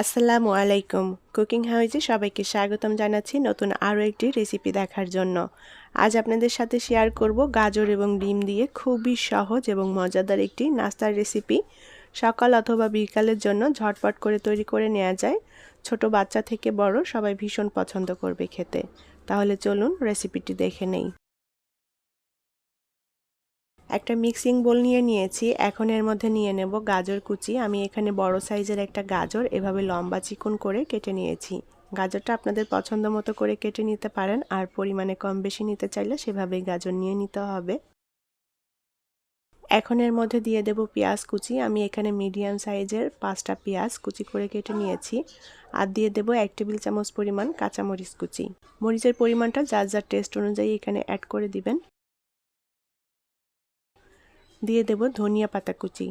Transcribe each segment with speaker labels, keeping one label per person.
Speaker 1: আসসালামু আলাইকুম। কুকিং হাউজে সবাইকে স্বাগতম জানাচ্ছি নতুন আরও একটি রেসিপি দেখার জন্য। আজ আপনাদের সাথে শেয়ার করব গাজর এবং ডিম দিয়ে খুবই সহজ এবং মজাদার একটি নাস্তার রেসিপি। সকাল অথবা বিকালের জন্য ঝটপট করে তৈরি করে নেওয়া যায়। ছোট বাচ্চা থেকে বড় সবাই ভীষণ পছন্দ করবে খেতে। তাহলে চলুন রেসিপিটি দেখে নেই। একটা মিক্সিং বোল নিয়ে নিয়েছি। এখন এর মধ্যে নিয়ে নেব গাজর কুচি। আমি এখানে বড় সাইজের একটা গাজর এভাবে লম্বা চিকন করে কেটে নিয়েছি। গাজরটা আপনাদের পছন্দ মতো করে কেটে নিতে পারেন, আর পরিমাণে কম বেশি নিতে চাইলে সেভাবেই গাজর নিয়ে নিতে হবে। এখন এর মধ্যে দিয়ে দেব পেঁয়াজ কুচি। আমি এখানে মিডিয়াম সাইজের 5টা পেঁয়াজ কুচি করে কেটে নিয়েছি। আর দিয়ে দেব 1 টেবিল চামচ পরিমাণ কাঁচামরিচ কুচি। মরিচের পরিমাণটা যার যার টেস্ট অনুযায়ী এখানে অ্যাড করে দিবেন। দিয়ে দেব ধনিয়া পাতা কুচি।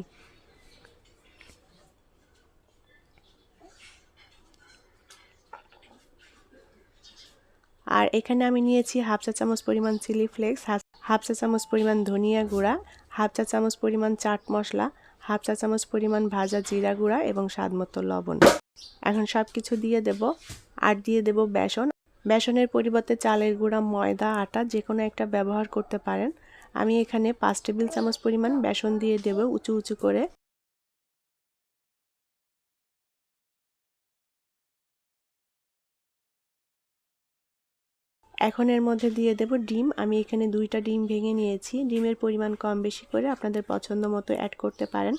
Speaker 1: আর এখানে আমি নিয়েছি হাফ চা চামচ পরিমাণ চিলি ফ্লেক্স, হাফ চা চামচ পরিমাণ ধনিয়া গুঁড়া, হাফ চা চামচ পরিমাণ চাট মশলা, হাফ চা চামচ পরিমাণ ভাজা জিরা গুঁড়া এবং স্বাদমতো লবণ। এখন সব কিছু দিয়ে দেব। আর দিয়ে দেব বেসন। বেসনের পরিবর্তে চালের গুঁড়া, ময়দা, আটা যে কোনো একটা ব্যবহার করতে পারেন। আমি এখানে 5 টেবিল চামচ পরিমাণ বেসন দিয়ে দেব উঁচু উঁচু করে। এখন এর মধ্যে দিয়ে দেব ডিম। আমি এখানে 2টা ডিম ভেঙে নিয়েছি। ডিমের পরিমাণ কম বেশি করে আপনাদের পছন্দ মতো অ্যাড করতে পারেন।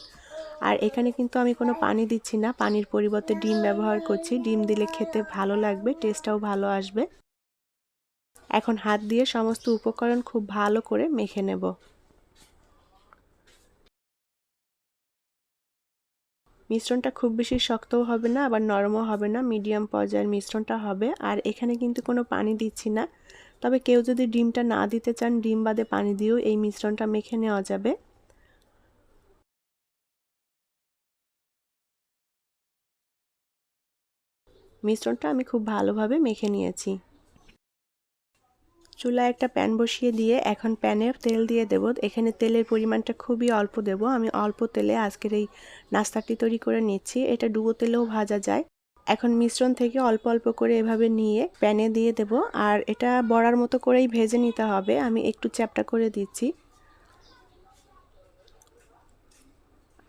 Speaker 1: আর এখানে কিন্তু আমি কোনো পানি দিচ্ছি না, পানির পরিবর্তে ডিম ব্যবহার করছি। ডিম দিলে খেতে ভালো লাগবে, টেস্টটাও ভালো আসবে। এখন হাত দিয়ে সমস্ত উপকরণ খুব ভালো করে মেখে নেব। মিশ্রণটা খুব বেশি শক্তও হবে না, আবার নরমও হবে না, মিডিয়াম পর্যায়ের মিশ্রণটা হবে। আর এখানে কিন্তু কোনো পানি দিচ্ছি না। তবে কেউ যদি ডিমটা না দিতে চান, ডিম বাদে পানি দিয়েও এই মিশ্রণটা মেখে নেওয়া যাবে। মিশ্রণটা আমি খুব ভালোভাবে মেখে নিয়েছি। চুলায় একটা প্যান বসিয়ে দিয়ে এখন প্যানে তেল দিয়ে দেব। এখানে তেলের পরিমাণটা খুবই অল্প দেব। আমি অল্প তেলে আজকের এই নাস্তাটি তৈরি করে নিচ্ছি। এটা ডুবো তেলেও ভাজা যায়। এখন মিশ্রণ থেকে অল্প অল্প করে এভাবে নিয়ে প্যানে দিয়ে দেব। আর এটা বড়ার মতো করেই ভেজে নিতে হবে। আমি একটু চ্যাপ্টা করে দিচ্ছি।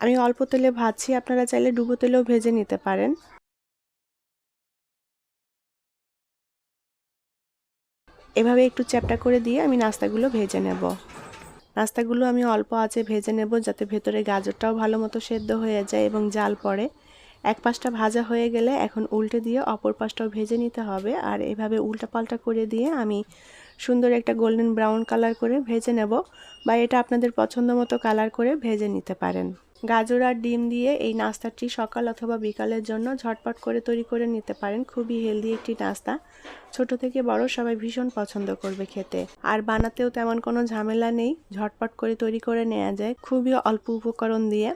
Speaker 1: আমি অল্প তেলে ভাজছি, আপনারা চাইলে ডুবো তেলেও ভেজে নিতে পারেন। এভাবে একটু চ্যাপ্টা করে দিয়ে আমি নাস্তাগুলো ভেজে নেব। নাস্তাগুলো আমি অল্প আঁচে ভেজে নেব, যাতে ভেতরে গাজরটাও ভালো মতো সেদ্ধ হয়ে যায় এবং জাল পড়ে। এক পাশটা ভাজা হয়ে গেলে এখন উল্টে দিয়ে অপর পাশটাও ভেজে নিতে হবে। আর এভাবে উল্টাপাল্টা করে দিয়ে আমি সুন্দর একটা গোল্ডেন ব্রাউন কালার করে ভেজে নেব, বা এটা আপনাদের পছন্দ মতো কালার করে ভেজে নিতে পারেন। গাজর আর ডিম দিয়ে এই নাস্তাটি সকাল অথবা বিকালের জন্য ঝটপট করে তৈরি করে নিতে পারেন। খুবই হেলদি একটি নাস্তা, ছোট থেকে বড় সবাই ভীষণ পছন্দ করবে খেতে। আর বানাতেও তেমন কোনো ঝামেলা নেই, ঝটপট করে তৈরি করে নেওয়া যায় খুবই অল্প উপকরণ দিয়ে।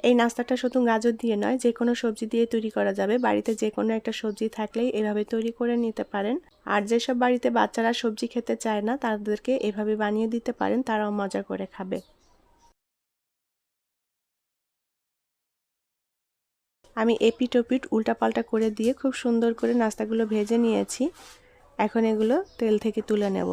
Speaker 1: এই নাস্তাটা শুধু গাজর দিয়ে নয়, যে কোনো সবজি দিয়ে তৈরি করা যাবে। বাড়িতে যে কোনো একটা সবজি থাকলেই এভাবে তৈরি করে নিতে পারেন। আর যেসব বাড়িতে বাচ্চারা সবজি খেতে চায় না, তাদেরকে এভাবে বানিয়ে দিতে পারেন, তারাও মজা করে খাবে। আমি এপিট ওপিট উল্টাপাল্টা করে দিয়ে খুব সুন্দর করে নাস্তাগুলো ভেজে নিয়েছি। এখন এগুলো তেল থেকে তুলে নেব।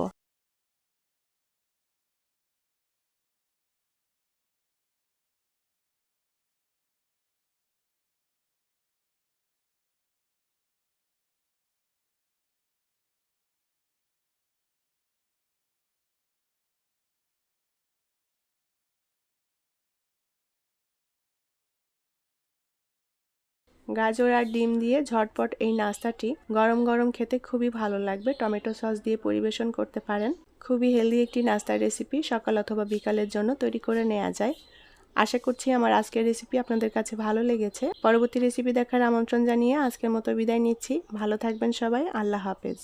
Speaker 1: গাজর আর ডিম দিয়ে ঝটপট এই নাস্তাটি গরম গরম খেতে খুবই ভালো লাগবে। টমেটো সস দিয়ে পরিবেশন করতে পারেন। খুবই হেলদি একটি নাস্তার রেসিপি, সকাল অথবা বিকালের জন্য তৈরি করে নেওয়া যায়। আশা করছি আমার আজকের রেসিপি আপনাদের কাছে ভালো লেগেছে। পরবর্তী রেসিপি দেখার আমন্ত্রণ জানিয়ে আজকের মতো বিদায় নিচ্ছি। ভালো থাকবেন সবাই। আল্লাহ হাফেজ।